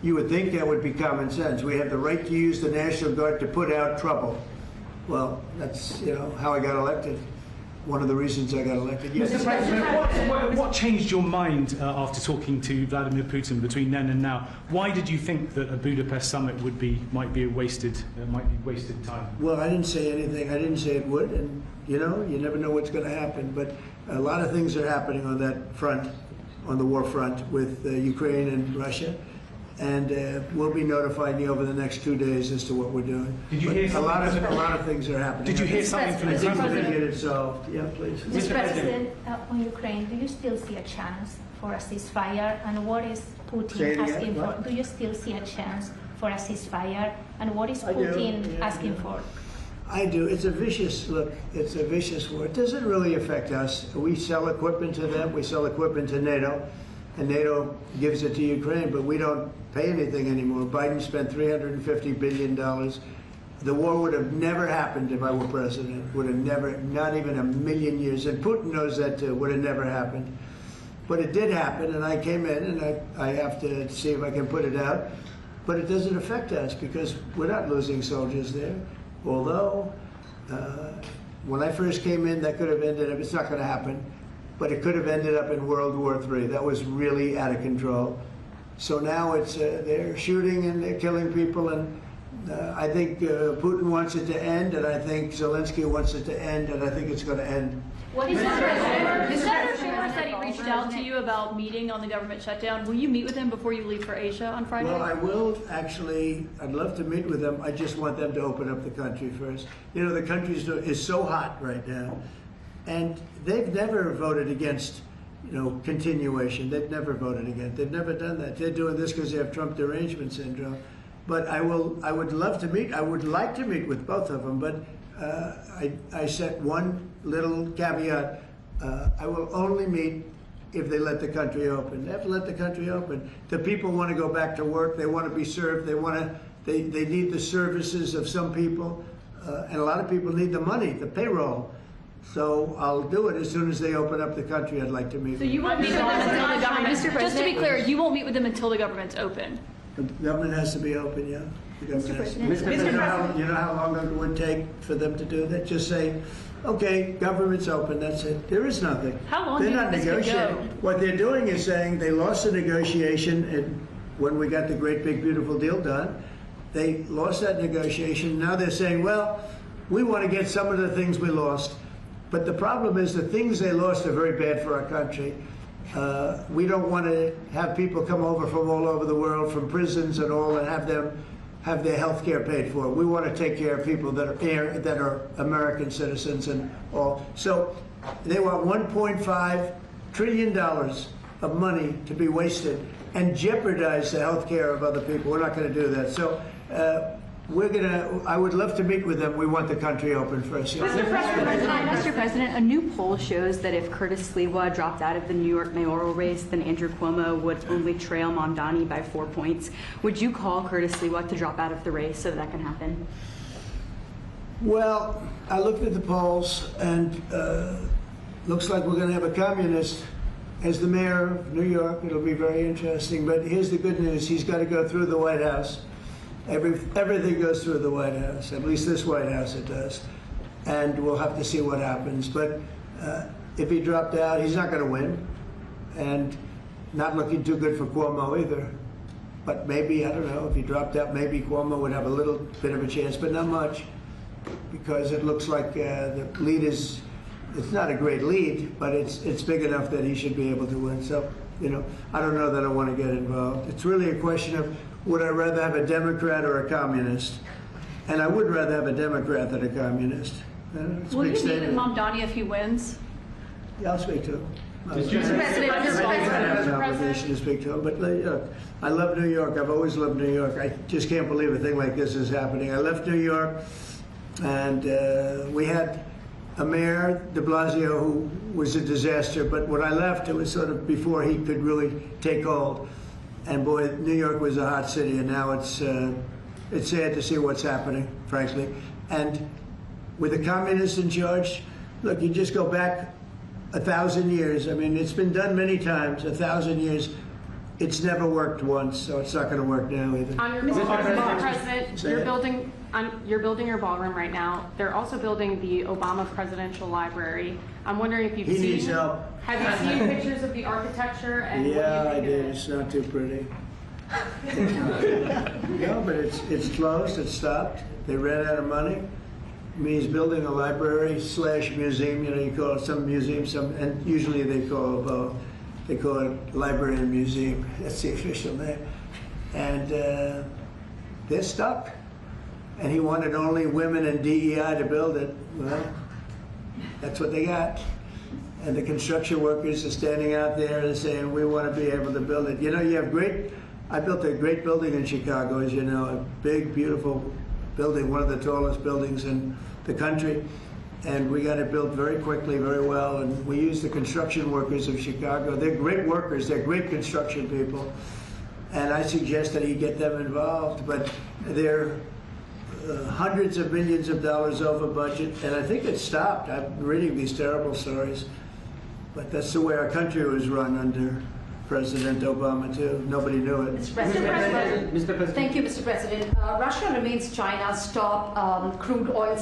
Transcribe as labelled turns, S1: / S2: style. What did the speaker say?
S1: You would think that would be common sense. We have the right to use the National Guard to put out trouble. Well, that's, you know, how I got elected. One of the reasons I got elected. Yes.
S2: Mr. President, what changed your mind after talking to Vladimir Putin between then and now? Why did you think that a Budapest summit might be wasted time?
S1: Well, I didn't say anything. I didn't say it would, and you know, you never know what's going to happen. But a lot of things are happening on that front, on the war front, with Ukraine and Russia. And we'll be notifying you over the next 2 days as to what we're doing.
S2: Did you hear something?
S1: A lot of things are happening.
S2: Did you hear something from the
S1: Kremlin? I think we're
S2: Kremlin?
S1: going to get it solved. Yeah, please.
S3: Mr. President, on Ukraine, do you still see a chance for a ceasefire? And what is Putin asking for? Do you still see a chance for a ceasefire? And what is Putin asking for?
S1: I do. It's a vicious look. It's a vicious war. It doesn't really affect us. We sell equipment to them. We sell equipment to NATO. And NATO gives it to Ukraine, but we don't pay anything anymore. Biden spent $350 billion. The war would have never happened if I were president. Would have never, not even a million years. And Putin knows that too. Would have never happened. But it did happen, and I came in, and I have to see if I can put it out. But it doesn't affect us because we're not losing soldiers there. Although, when I first came in, that could have ended up, it's not going to happen. But it could have ended up in World War III. That was really out of control. So now it's they're shooting and they're killing people, and I think Putin wants it to end, and I think Zelensky wants it to end, and I think it's going to end.
S4: What is Senator Schumer said he reached out to you about meeting on the government shutdown. Will you meet with him before you leave for Asia on Friday?
S1: Well, I will actually. I'd love to meet with them. I just want them to open up the country first. You know, the country is so hot right now. And they've never voted against, you know, continuation. They've never voted against. They've never done that. They're doing this because they have Trump derangement syndrome. But I would love to meet. I would like to meet with both of them. But I set one little caveat. I will only meet if they let the country open. They have to let the country open. The people want to go back to work. They want to be served. They need the services of some people, and a lot of people need the money, the payroll. So I'll do it as soon as they open up the country. I'd like to meet.
S4: So you won't meet with them until the government. Just to be clear, you won't meet with them until the government's open.
S1: The government has to be open, yeah. The government has to be open.
S3: Mr.
S1: You know how long it would take for them to do that? Just say, okay, government's open, that's it. There is nothing.
S4: How long
S1: they're
S4: do you
S1: not
S4: think this could
S1: negotiating.
S4: go?
S1: What they're doing is saying they lost the negotiation, and when we got the great big beautiful deal done, they lost that negotiation. Now they're saying, well, we want to get some of the things we lost. But the problem is the things they lost are very bad for our country. We don't want to have people come over from all over the world, from prisons and all, and have them have their health care paid for. We want to take care of people that are American citizens and all. So they want $1.5 trillion of money to be wasted and jeopardize the health care of other people. We're not going to do that. So I would love to meet with them. We want the country open first.
S5: Mr. President, a new poll shows that if Curtis Sliwa dropped out of the New York mayoral race, then Andrew Cuomo would only trail Mamdani by 4 points. Would you call Curtis Sliwa to drop out of the race so that can happen?
S1: Well, I looked at the polls, and looks like we're going to have a communist as the mayor of New York. It'll be very interesting. But here's the good news. He's got to go through the White House. Everything goes through the White House, at least this White House it does. And we'll have to see what happens. But if he dropped out, he's not going to win. And not looking too good for Cuomo either. But maybe, I don't know, if he dropped out, maybe Cuomo would have a little bit of a chance, but not much. Because it looks like the lead is, it's not a great lead, but it's big enough that he should be able to win. So, you know, I don't know that I want to get involved. It's really a question of, would I rather have a Democrat or a communist? And I would rather have a Democrat than a communist.
S4: Will you meet with Mamdani if he wins?
S1: Yeah, I'll speak to him.
S4: Mr. President,
S1: I have an obligation to speak to him. But I love New York. I've always loved New York. I just can't believe a thing like this is happening. I left New York, and we had a mayor, de Blasio, who was a disaster. But when I left, it was sort of before he could really take hold. And boy, New York was a hot city, and now it's sad to see what's happening, frankly. And with the communists in charge, look, you just go back 1,000 years. I mean, it's been done many times, 1,000 years. It's never worked once, so it's not going to work now either.
S6: On your ballroom, Mr. President,
S1: Say it.
S6: you're building your ballroom right now. They're also building the Obama Presidential Library. I'm wondering if you've
S1: He
S6: seen.
S1: needs help.
S6: Have you seen pictures of the architecture and
S1: Yeah,
S6: what
S1: I
S6: do you think
S1: did.
S6: of it?
S1: It's not too pretty. No, but it's closed. It's stopped. They ran out of money. I mean, he's building a library / museum. You know, you call it some museum, and usually they call it library and museum. That's the official name. And they're stuck. And he wanted only women and DEI to build it. Well, that's what they got. And the construction workers are standing out there and saying, we want to be able to build it. You know, I built a great building in Chicago, as you know, a big, beautiful building, one of the tallest buildings in the country. And we got it built very quickly, very well. And we used the construction workers of Chicago. They're great workers. They're great construction people. And I suggested he get them involved. But they're hundreds of millions of dollars over budget. And I think it stopped. I'm reading these terrible stories. But that's the way our country was run under President Obama, too. Nobody knew it.
S7: Mr. President.
S8: Mr. President.
S7: Thank you, Mr. President. Russia remains China's top crude oil